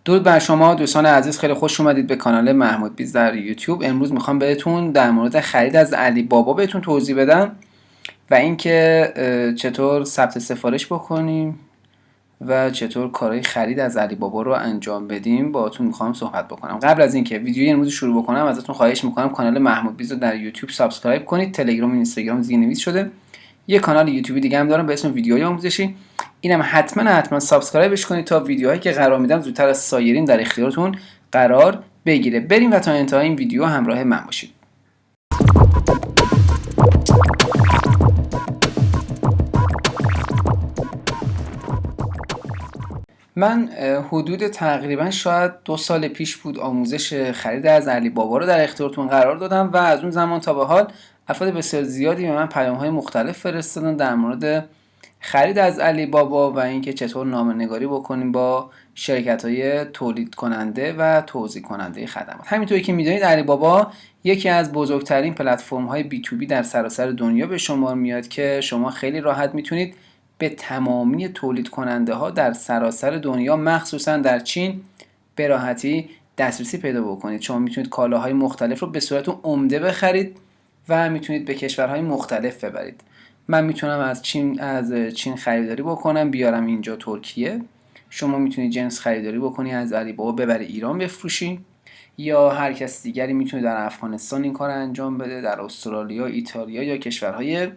درود بر شما دوستان عزیز، خیلی خوش اومدید به کانال محمود بیز در یوتیوب. امروز میخوام بهتون در مورد خرید از علی بابا بهتون توضیح بدم و اینکه چطور ثبت سفارش بکنیم و چطور کارهای خرید از علی بابا رو انجام بدیم باهاتون میخوام صحبت بکنم. قبل از اینکه ویدیوی امروز شروع بکنم ازتون خواهش میکنم کانال محمود بیز رو در یوتیوب سابسکرایب کنید. تلگرام و اینستاگرام زیرنویس شده. یه کانال یوتیوبی دیگه هم دارم به اسم ویدیوهای آموزشی، اینم حتما سابسکرایبش کنید تا ویدیوهایی که قرار میدم زودتر از سایرین در اختیارتون قرار بگیره. بریم و تا انتهای این ویدیو همراه من باشید. من حدود تقریبا شاید 2 سال پیش بود آموزش خرید از علی بابا رو در اختیارتون قرار دادم و از اون زمان تا به حال افراد بسیار زیادی به من پیام‌های مختلف فرستادن در مورد خرید از علی بابا و اینکه چطور نامه‌نگاری بکنیم با شرکت‌های تولید کننده و توزیع کننده خدمات. همینطوری که می‌دونید علی بابا یکی از بزرگترین پلتفرم‌های بی تو بی در سراسر دنیا به شمار میاد که شما خیلی راحت میتونید به تمامی تولید کننده ها در سراسر دنیا مخصوصا در چین به راحتی دسترسی پیدا بکنید. شما میتونید کالاهای مختلف رو به صورت عمده بخرید و میتونید به کشورهای مختلف ببرید. من میتونم از چین خریداری بکنم بیارم اینجا ترکیه. شما میتونید جنس خریداری بکنی از علی بابا ببری ایران بفروشی، یا هر کس دیگری میتونه در افغانستان این کار انجام بده، در استرالیا، ایتالیا یا کشورهای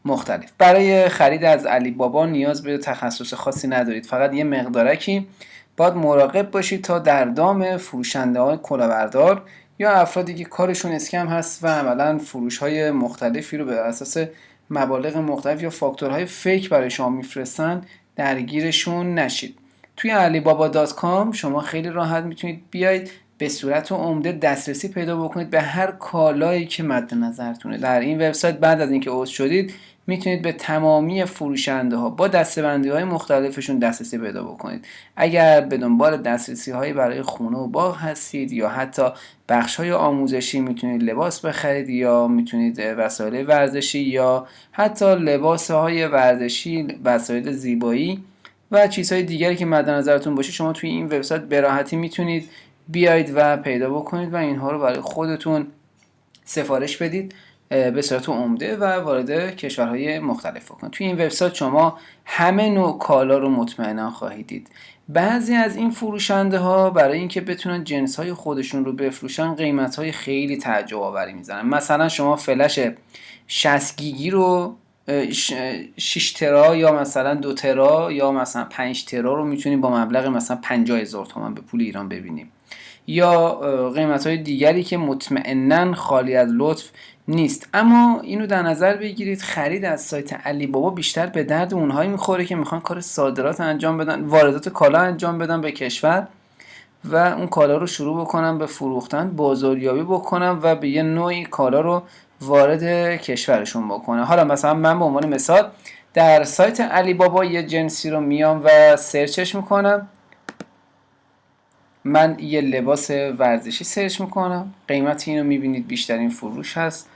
مختلف. برای خرید از علی بابا نیاز به تخصص خاصی ندارید، فقط یه مقدارکی باید مراقب باشید تا در دام فروشنده های کلاهبردار یا افرادی که کارشون اسکم هست و عملا فروش های مختلفی رو به اساس مبالغ مختلف یا فاکتورهای فیک برای شما میفرستن درگیرشون نشید. توی alibaba.com شما خیلی راحت میتونید بیاید به صورت عمده دسترسی پیدا بکنید به هر کالایی که مد نظرتونه. در این وبسایت بعد از اینکه عضو شدید میتونید به تمامی فروشنده ها با دسته‌بندی های مختلفشون دسترسی پیدا بکنید. اگر به دنبال دسترسی هایی برای خونه و باغ هستید یا حتی بخش های آموزشی، میتونید لباس بخرید یا میتونید وسایل ورزشی یا حتی لباس های ورزشی، وسایل زیبایی و چیزهای دیگری که مد نظرتون باشه شما توی این وبسایت به راحتی میتونید بیایید و پیدا بکنید و اینها رو برای خودتون سفارش بدید به صورت عمده و وارد کشورهای مختلف بکنید. توی این وبسایت شما همه نوع کالا رو مطمئنا خواهید دید. بعضی از این فروشنده ها برای اینکه بتونن جنس های خودشون رو بفروشن قیمت های خیلی تعجب آوری میزنن. مثلا شما فلش 60 گیگی رو 6 ترا یا مثلا 2 ترا یا مثلا 5 ترا رو میتونید با مبلغ مثلا 50,000 تومان به پول ایران ببینیم، یا قیمت های دیگری که مطمئناً خالی از لطف نیست. اما اینو در نظر بگیرید خرید از سایت علی بابا بیشتر به درد اونهایی میخوره که میخوان کار صادرات انجام بدن، واردات کالا انجام بدن به کشور و اون کالا رو شروع بکنن به فروختن، بازاریابی بکنن و به یه نوعی کالا رو وارد کشورشون بکنن. حالا مثلا من به عنوان مثال در سایت علی بابا یه جنسی رو میام و سرچش میکنم. من یه لباس ورزشی سرچ میکنم، قیمت اینو میبینید بیشترین فروش هست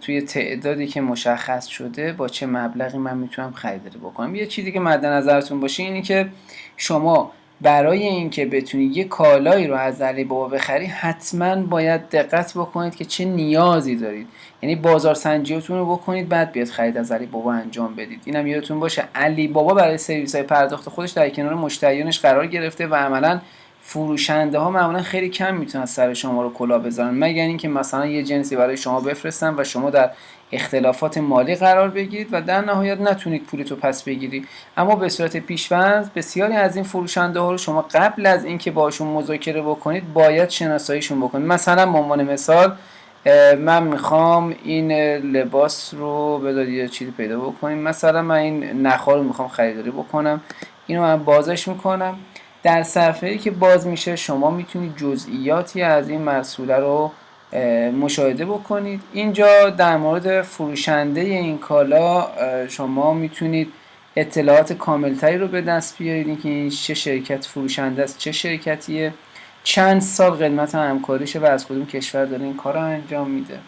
توی تعدادی که مشخص شده با چه مبلغی من میتونم خریداری بکنم. یه چیزی که مد نظرتون باشه اینی که شما برای اینکه بتونید یه کالایی رو از علی بابا بخری حتما باید دقت بکنید که چه نیازی دارید، یعنی بازار سنجیتون رو بکنید بعد بیاد خرید از علی بابا انجام بدید. اینم یادتون باشه علی بابا برای سرویس های پرداخت خودش در کنار مشتریانش قرار گرفته و عملاً فروشنده ها معمولا خیلی کم میتونن سر شما رو کلاه بذارن، مگر اینکه مثلا یه جنسی برای شما بفرستن و شما در اختلافات مالی قرار بگیرید و در نهایت نتونید پولتو پس بگیری. اما به صورت پیش‌فرض بسیاری از این فروشنده ها رو شما قبل از اینکه باشون مذاکره بکنید باید شناساییشون بکنید. مثلا به عنوان مثال من میخوام این لباس رو بدید یه چیزی پیدا بکنیم، مثلا من این نخا رو میخوام خریداری بکنم، اینو من بازش میکنم. در صفحه‌ای که باز میشه شما میتونید جزئیاتی از این محصول رو مشاهده بکنید. اینجا در مورد فروشنده این کالا شما میتونید اطلاعات کاملتری رو به دست بیارید، اینکه این چه شرکت فروشنده است، چه شرکتیه، چند سال قدمت همکاریشه و از کدوم کشور داره این کار رو انجام میده.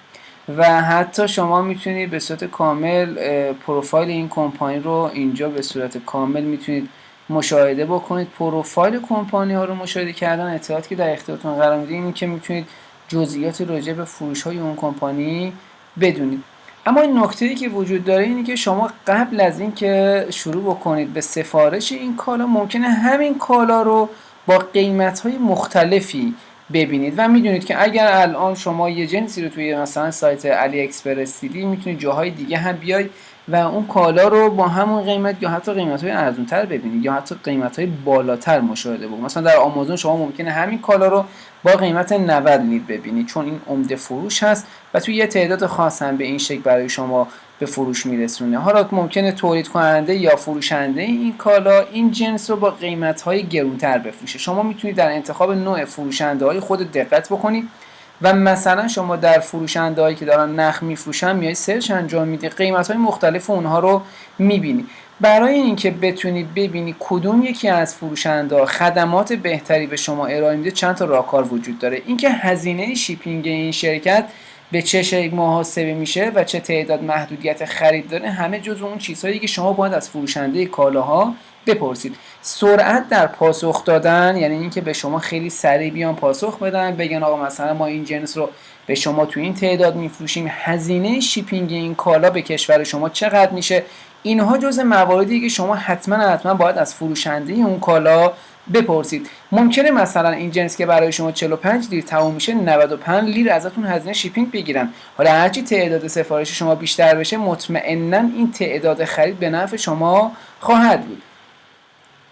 و حتی شما میتونید به صورت کامل پروفایل این کمپانی رو اینجا به صورت کامل میتونید مشاهده بکنید، پروفایل کمپانی ها رو مشاهده کردن، اطلاعاتی که در اختیارتون قرار میده اینه که میتونید جزئیات راجع به فروش های اون کمپانی بدونید. اما این نکته‌ای که وجود داره اینه که شما قبل از اینکه شروع بکنید به سفارش این کالا، ممکنه همین کالا رو با قیمت‌های مختلفی ببینید و میدونید که اگر الان شما یه جنسی رو توی مثلا سایت علی اکسپرس دیدی، میتونید جاهای دیگه هم بیاید و اون کالا رو با همون قیمت یا حتی قیمت‌های ارزان‌تر ببینید یا حتی قیمت‌های بالاتر مشاهده بکنید. مثلا در آمازون شما ممکنه همین کالا رو با قیمت 90 لیره ببینید، چون این عمده فروش هست و توی یه تعداد خاص هم به این شکل برای شما به فروش میرسونه. حالا ممکنه تولید کننده یا فروشنده این کالا این جنس رو با قیمت‌های گرونتر بفروشه. شما میتونید در انتخاب نوع فروشنده‌های خود دقت بکنید و مثلا شما در فروشنده‌هایی که دارن نخ میفروشن میای سرچ انجام میدی، قیمت‌های مختلف اونها رو میبینی. برای اینکه بتونی ببینی کدوم یکی از فروشنده‌ها خدمات بهتری به شما ارائه میده، چند تا راهکار وجود داره. اینکه هزینه شیپینگ این شرکت به چه شکل محاسبه میشه و چه تعداد محدودیت خرید داره، همه جزو اون چیزهایی که شما باید از فروشنده کالاها بپرسید. سرعت در پاسخ دادن، یعنی اینکه به شما خیلی سریع بیان پاسخ بدن، بگن آقا مثلا ما این جنس رو به شما تو این تعداد میفروشیم، هزینه شیپینگ این کالا به کشور شما چقدر میشه، اینها جزء مواردی که شما حتما باید از فروشنده اون کالا بپرسید. ممکنه مثلا این جنس که برای شما 45 لیر تموم میشه 95 لیر ازتون هزینه شیپینگ بگیرن. حالا هرچی تعداد سفارش شما بیشتر بشه، مطمئنا این تعداد خرید به نفع شما خواهد بود.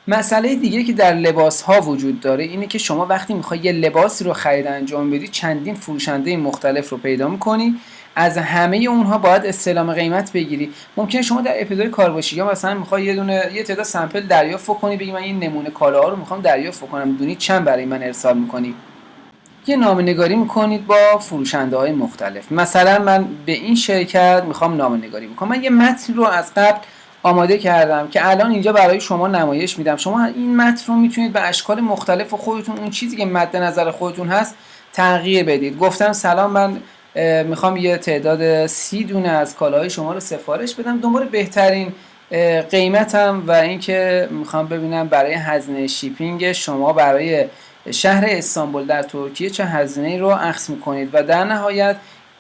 مسئله دیگه که در لباس ها وجود داره اینه که شما وقتی میخوای یه لباسی رو خرید انجام بدی، چندین فروشنده مختلف رو پیدا میکنی، از همه اونها باید استعلام قیمت بگیری. ممکنه شما در ابتدای کارباشی یا مثلا میخوای یه تعداد سامپل دریافت کنی، بگی من این نمونه کالاها رو میخوام دریافت کنم، میدونی چند برای من ارسال میکنی. یه نامه‌نگاری میکنید با فروشنده های مختلف. مثلا من به این شرکت میخوام نامه‌نگاری بکنم، من یه متن رو از قبل آماده کردم که الان اینجا برای شما نمایش میدم. شما این متن رو میتونید به اشکال مختلف خودتون، اون چیزی که مد نظر خودتون هست، تغییر بدید. گفتم سلام، من میخوام یه تعداد 30 دونه از کالاهای شما رو سفارش بدم، دنبال بهترین قیمتم و اینکه میخوام ببینم برای هزینه شیپینگ شما برای شهر استانبول در ترکیه چه هزینه‌ای رو اخذ میکنید و در نهایت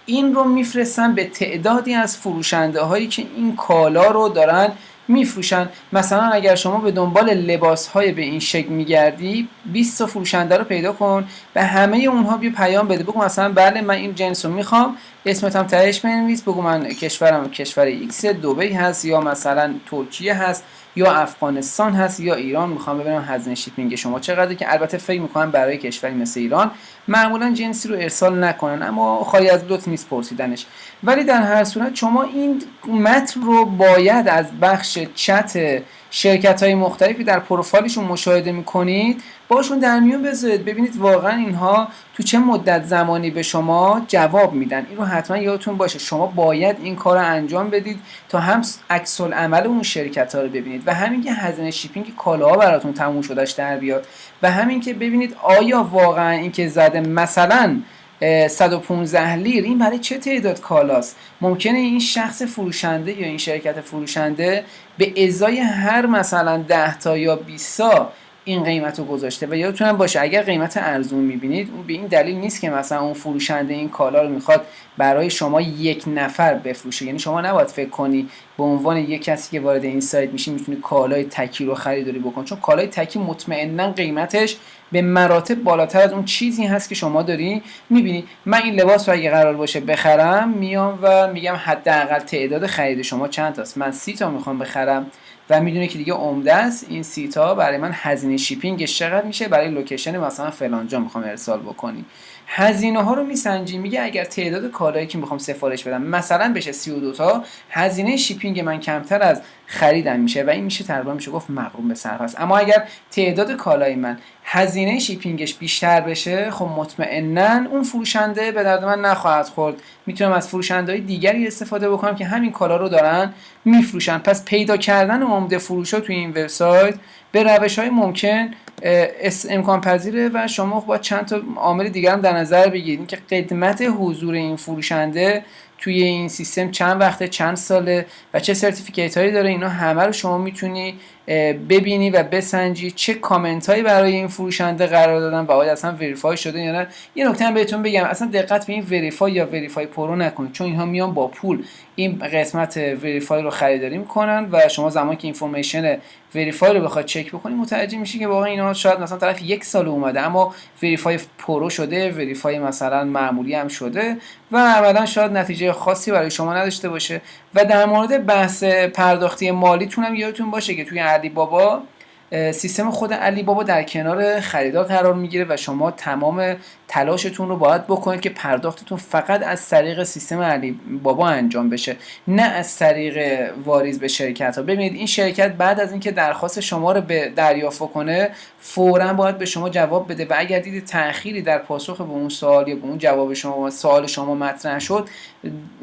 این رو میفرستن به تعدادی از فروشنده هایی که این کالا رو دارن میفروشن. مثلا اگر شما به دنبال لباس های به این شکل میگردی، 20 تا فروشنده رو پیدا کن، به همه اونها بیا پیام بده، بگو مثلا بله من این جنس رو میخوام، اسمت هم تهش بنویس، بگو من کشورم کشور ایکس، دبی هست یا مثلا ترکیه هست یا افغانستان هست یا ایران، میخوام ببینم هزینه شیپینگ شما چقدره، که البته فکر میکنم برای کشوری مثل ایران معمولا جنسی رو ارسال نکنن، اما خالی از لطف نیست پرسیدنش. ولی در هر صورت شما این متن رو باید از بخش چت شرکت های مختلفی در پروفایلشون مشاهده میکنید، باشون در میون بذارید، ببینید واقعا اینها تو چه مدت زمانی به شما جواب میدن. این رو حتما یادتون باشه، شما باید این کار رو انجام بدید تا هم عکس العمل اون شرکت ها رو ببینید و همین که هزینه شیپینگ کالاها براتون تموم شدهش در بیاد و همین که ببینید آیا واقعا این که زده مثلا 115 لیر این برای چه تعداد کالاست. ممکنه این شخص فروشنده یا این شرکت فروشنده به ازای هر مثلا 10 تا یا 20 تا این قیمت رو گذاشته و یادتون باشه اگر قیمت ارزون میبینید اون به این دلیل نیست که مثلا اون فروشنده این کالا رو میخواد برای شما یک نفر بفروشه. یعنی شما نباید فکر کنی به عنوان یک کسی که وارد این سایت میشی میتونی کالای تکی رو خریداری بکن، چون کالای تکی مطمئنا قیمتش به مراتب بالاتر از اون چیزی هست که شما داری میبینی. من این لباس رو اگه قرار باشه بخرم، میام و میگم حداقل تعداد خرید شما چند تاست، من 30 تا میخوام بخرم و میدونه که دیگه عمده است این 30 تا برای من هزینه شیپینگش چقدر میشه، برای لوکیشن مثلا فلان جا میخوام ارسال بکنی. هزینه ها رو میسنجی، میگه اگر تعداد کالایی که میخوام سفارش بدم مثلا بشه 32 تا، هزینه شیپینگ من کمتر از خریدم میشه و این میشه تقریبا میشه گفت مقرون به صرف است. اما اگر تعداد کالای من هزینه شیپینگش بیشتر بشه، خب مطمئنا اون فروشنده به درد من نخواهد خورد، میتونم از فروشنده‌های دیگری استفاده بکنم که همین کالا رو دارن میفروشن. پس پیدا کردن عمده فروشا توی این وبسایت به روش‌های ممکن امکان پذیره و شما با چند تا عامل دیگر هم در نظر بگیرید که قدمت حضور این فروشنده توی این سیستم چند وقته، چند ساله و چه سرتیفیکیت هایی داره. اینا همه رو شما میتونی ببینی و بسنجی چه کامنت هایی برای این فروشنده قرار دادن و آیا اصلا وریفای شده یا نه. یه نکته هم بهتون بگم، اصلا دقت به این وریفای یا وریفای پرو نکنید، چون اینها میان با پول این قسمت وریفای رو خریداری میکنن و شما زمانی که اینفورمیشن وریفای رو بخواد چک بکنید متوجه میشی که واقعا اینا شاید مثلا طرف 1 سال اومده اما وریفای پرو شده، وریفای مثلا معمولی هم شده و عملا شاید نتیجه خاصی برای شما نداشته باشه. و در مورد بحث پرداختی مالیتون هم یادتون باشه که توی علی بابا سیستم خود علی بابا در کنار خریدار قرار میگیره و شما تمام تلاشتون رو باید بکنید که پرداختتون فقط از طریق سیستم علی بابا انجام بشه، نه از طریق واریز به شرکت ها. ببینید این شرکت بعد از اینکه درخواست شما رو به دریافت کنه فوراً باید به شما جواب بده و اگر دیدید تأخیری در پاسخ به اون سوال یا به اون جواب شما سوال شما مطرح شد،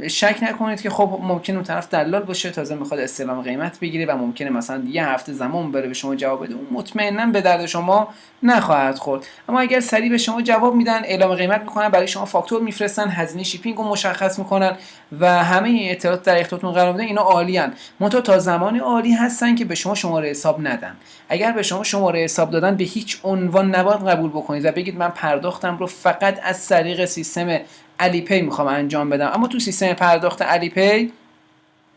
شک نکنید که خب ممکنه اون طرف دلال باشه، تازه میخواد استلام قیمت بگیره و ممکنه مثلا یه هفته زمان بره به شما جواب بده. اون مطمئنا به درد شما نخواهد خورد. اما اگر سریع به شما جواب میدن، اعلام قیمت میکنن، برای شما فاکتور میفرستن، هزینه شیپینگ رو مشخص میکنن و همه این اطلاعات در اختیارتون قرار میدن، اینا عالیان. منتها تا زمانی عالی هستن که به شما شماره حساب ندن. اگر به شما شماره حساب دادن به هیچ عنوان نباید قبول بکنید و بگید من پرداختم رو فقط از طریق سیستم علی پی میخوام انجام بدم. اما تو سیستم پرداخت علی پی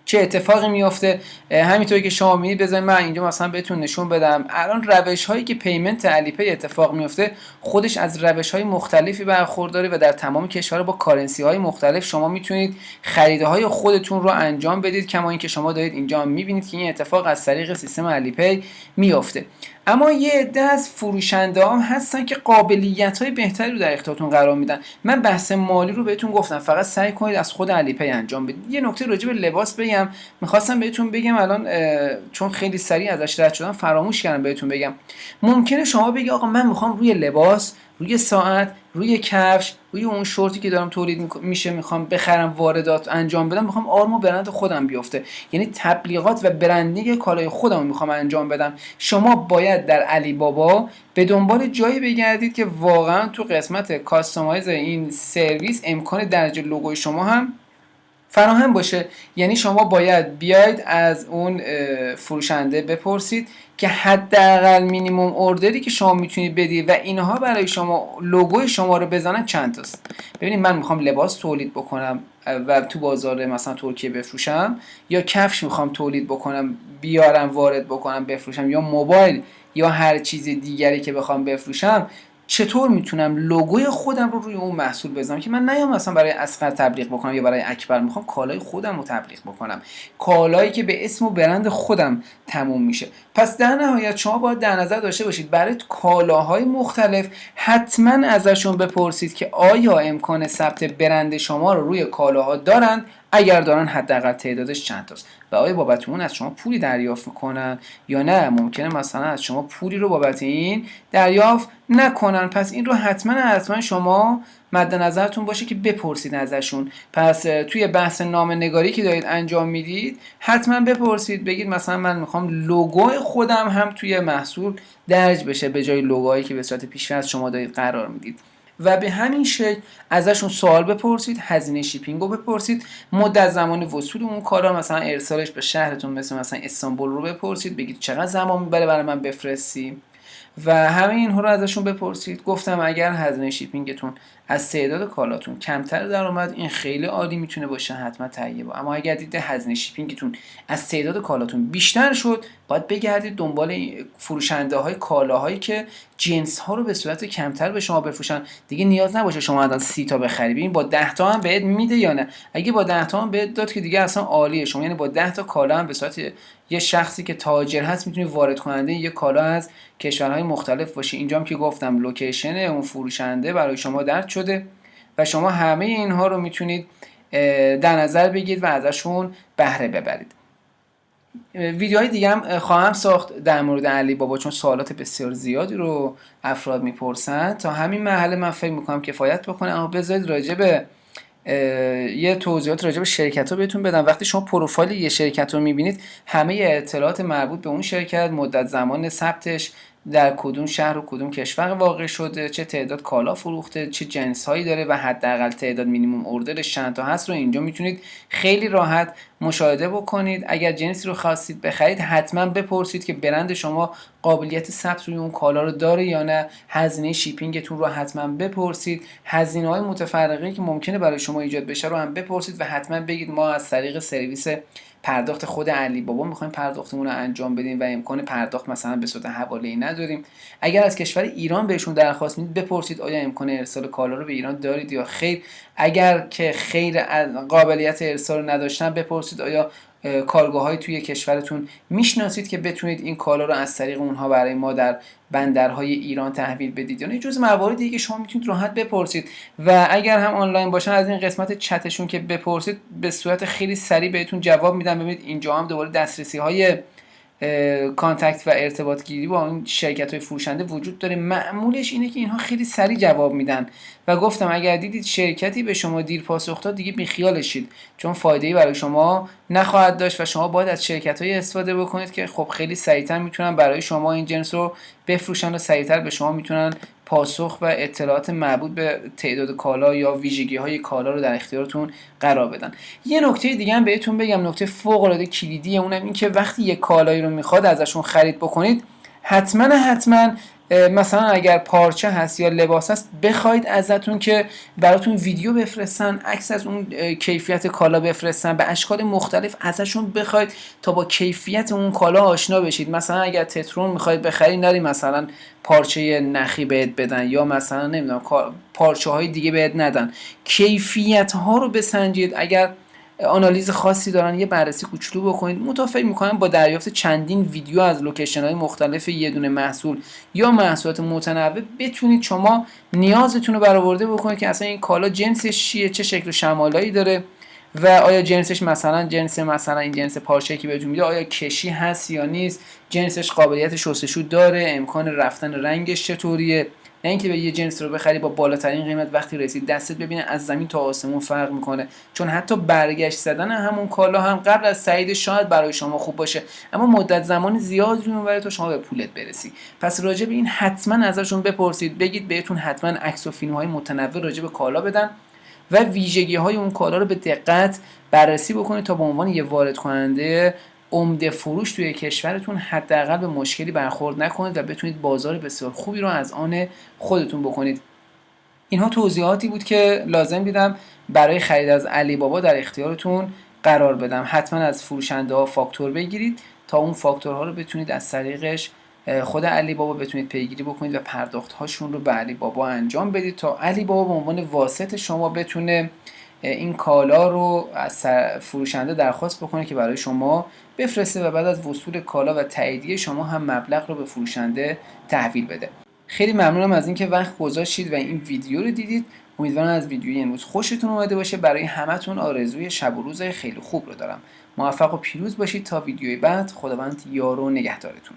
چه اتفاقی میفته؟ همینطوری که شما میبینید، بذارید من اینجا مثلا بهتون نشون بدم. الان روش هایی که پیمنت علی پی اتفاق میفته خودش از روش های مختلفی برخورداره و در تمام کشورها با کارنسی های مختلف شما میتونید خریدهای خودتون رو انجام بدید، کما اینکه شما دارید اینجا میبینید که این اتفاق از طریق سیستم علی پی میفته. اما یه عده از فروشنده ها هستن که قابلیت های بهتری رو در اختیارتون قرار میدن. من بحث مالی رو بهتون گفتم، فقط سعی کنید از خود علی پی انجام بدید. یه نکته راجع به لباس بگم، میخواستم بهتون بگم الان چون خیلی سریع ازش رد شدم فراموش کردم بهتون بگم. ممکنه شما بگی آقا من میخوام روی لباس، روی ساعت، روی کفش، روی اون شورتی که دارم تولید میشه میخوام بخرم، واردات انجام بدم، میخوام آرم و برند خودم بیفته، یعنی تبلیغات و برندینگ کالای خودم میخوام انجام بدم. شما باید در علی بابا به دنبال جایی بگردید که واقعا تو قسمت کاستومایز این سرویس امکان درج لوگوی شما هم فراهم باشه. یعنی شما باید بیاید از اون فروشنده بپرسید که حداقل مینیمم اوردری که شما میتونید بدید و اینها برای شما لوگوی شما رو بزنن چند تاست. ببینید من میخوام لباس تولید بکنم و تو بازار مثلا ترکیه بفروشم، یا کفش میخوام تولید بکنم بیارم وارد بکنم بفروشم، یا موبایل یا هر چیز دیگری که بخوام بفروشم، چطور میتونم لوگوی خودم رو روی اون محصول بذارم که من نیام مثلا برای اصغر تبلیغ بکنم یا برای اکبر. میخوام کالای خودم رو تبلیغ بکنم، کالایی که به اسم و برند خودم تموم میشه. پس در نهایت شما باید در نظر داشته باشید برای کالاهای مختلف حتما ازشون بپرسید که آیا امکان ثبت برند شما رو روی کالاها دارن، اگر دارن حداقل تعدادش چند تاست و آیا بابت اون از شما پولی دریافت میکنن یا نه. ممکنه مثلا از شما پولی رو بابت این دریافت نکنن. پس این رو حتما شما مد نظرتون باشه که بپرسید ازشون. پس توی بحث نامه‌نگاری که دارید انجام میدید حتما بپرسید، بگید مثلا من میخوام لوگوی خودم هم توی محصول درج بشه به جای لوگویی که به صورت پیش‌فرض شما دارید قرار میدید. و به همین شکل ازشون سوال بپرسید، هزینه شیپینگ رو بپرسید، مدت زمان وصول اون کالا، مثلا ارسالش به شهرتون مثلا استانبول رو بپرسید، بگید چقدر زمان میبره برای من بفرستی و همه اینها رو ازشون بپرسید. گفتم اگر هزینه شیپینگتون از تعداد کالاتون کمتر در اومد این خیلی عالی میتونه باشه، حتما تهیه با. اما اگر دیده هزینه شیپینگتون از تعداد کالاتون بیشتر شد، باید بگردید دنبال فروشنده های کالاهایی که جنس ها رو به صورت کمتر به شما بفروشن. دیگه نیاز نباشه شما الان 30 تا بخری، ببین با 10 تا هم بهت میده یا نه. اگه با 10 تا هم بهت داد که دیگه اصلا عالیه. شما یعنی با 10 تا کالا هم به صورت یه شخصی که تاجر هست میتونی وارد کننده یه کالا از کشورهای مختلف باشی. اینجام که گفتم لوکیشن اون فروشنده برای شما درج شده و شما همه اینها رو میتونید در نظر بگیرید و ازشون بهره ببرید. ویدیوهای دیگه هم خواهم ساخت در مورد علی بابا چون سوالات بسیار زیادی رو افراد میپرسن. تا همین مرحله من فکر میکنم کفایت بکنه. اما بذارید راجع به یه توضیحات راجع به شرکت ها بهتون بدم. وقتی شما پروفایل یه شرکت رو میبینید همه اطلاعات مربوط به اون شرکت، مدت زمان ثبتش، در کدوم شهر و کدوم کشور واقع شده، چه تعداد کالا فروخته، چه جنس هایی داره و حداقل تعداد مینیمم اوردرش چند تا هست رو اینجا میتونید خیلی راحت مشاهده بکنید. اگر جنسی رو خواستید بخرید حتما بپرسید که برند شما قابلیت ثبت روی اون کالا رو داره یا نه. هزینه شیپینگتون رو حتما بپرسید. هزینه‌های متفرقه که ممکنه برای شما ایجاد بشه رو هم بپرسید و حتما بگید ما از طریق سرویس پرداخت خود علی بابا میخوایم پرداختمون رو انجام بدیم و امکان پرداخت مثلا به صورت حواله‌ای نداریم. اگر از کشور ایران بهشون درخواست میدید بپرسید آیا امکان ارسال کالا رو به ایران دارید یا خیر. اگر که خیر قابلیت ارسال رو نداشتن بپرسید آیا کارگاه‌های توی کشورتون میشناسید که بتونید این کالا رو از طریق اونها برای ما در بندرهای ایران تحویل بدید. یعنی جز مواردی که شما میتونید راحت بپرسید و اگر هم آنلاین باشن از این قسمت چتشون که بپرسید به صورت خیلی سریع بهتون جواب میدن. ببینید اینجا هم دوباره دسترسی‌های کانتکت و ارتباط گیری با این شرکت‌های فروشنده وجود داره. معمولش اینه که اینها خیلی سریع جواب میدن و گفتم اگر دیدید شرکتی به شما دیر پاسخ داد دیگه بیخیالشید، چون فایده‌ای برای شما نخواهد داشت و شما باید از شرکت‌های استفاده بکنید که خب خیلی سریعتر میتونن برای شما این جنس رو بفروشن و سریعتر به شما میتونن پاسخ و اطلاعات مربوط به تعداد کالا یا ویژگی‌های کالا رو در اختیارتون قرار بدن. یه نکته دیگه هم بهتون بگم، نکته فوق‌العاده کلیدیه، اونم این که وقتی یک کالایی رو میخواد ازشون خرید بکنید حتما مثلا اگر پارچه هست یا لباس هست بخواید ازتون که براتون ویدیو بفرستن، عکس از اون کیفیت کالا بفرستن، به اشکال مختلف ازشون بخواید تا با کیفیت اون کالا آشنا بشید. مثلا اگر تترون میخواید بخرید نری مثلا پارچه نخی بهت بدن یا مثلا نمیدونم پارچه های دیگه بهت ندن. کیفیت ها رو بسنجید. اگر آنالیز خاصی دارن یه بررسی کوچولو بکنید. متفق میکنم با دریافت چندین ویدیو از لوکیشن های مختلف یه دونه محصول یا محصولات متنوع بتونید شما نیازتون رو برآورده بکنید که اصلا این کالا جنسش چیه، چه شکل و شمالایی داره و آیا جنسش مثلا این جنس پارچه‌ای که بهتون میده آیا کشی هست یا نیست، جنسش قابلیت شستشو داره، امکان رفتن رنگش چطوریه. نه اینکه به یه جنس رو بخری با بالاترین قیمت وقتی رسید دستت ببینه از زمین تا آسمون فرق میکنه، چون حتی برگشت زدن همون کالا هم قبل از تایید شاید برای شما خوب باشه اما مدت زمان زیادی رو میبره تا شما به پولت برسی. پس راجع به این حتما ازشون بپرسید، بگید بهتون حتما عکس و فیلم‌های متنوع راجع به کالا بدن و ویژگی‌های اون کالا رو به دقت بررسی بکنید تا به عنوان یه وارد کننده عمده فروش توی کشورتون حداقل به مشکلی برخورد نکنید و بتونید بازار بسیار خوبی رو از آن خودتون بکنید. اینها توضیحاتی بود که لازم دیدم برای خرید از علی بابا در اختیارتون قرار بدم. حتما از فروشنده ها فاکتور بگیرید تا اون فاکتورها رو بتونید از طریقش خود علی بابا بتونید پیگیری بکنید و پرداخت هاشون رو به علی بابا انجام بدید تا علی بابا به عنوان واسط شما بتونه این کالا رو از فروشنده درخواست بکنه که برای شما بفرسته و بعد از وصول کالا و تاییدیه شما هم مبلغ رو به فروشنده تحویل بده. خیلی ممنونم از اینکه وقت گذاشتید و این ویدیو رو دیدید. امیدوارم از ویدیوی امروز خوشتون اومده باشه. برای همتون آرزوی شب و روز خیلی خوب رو دارم. موفق و پیروز باشید تا ویدیوی بعد. خداوند یار و نگهدارتون.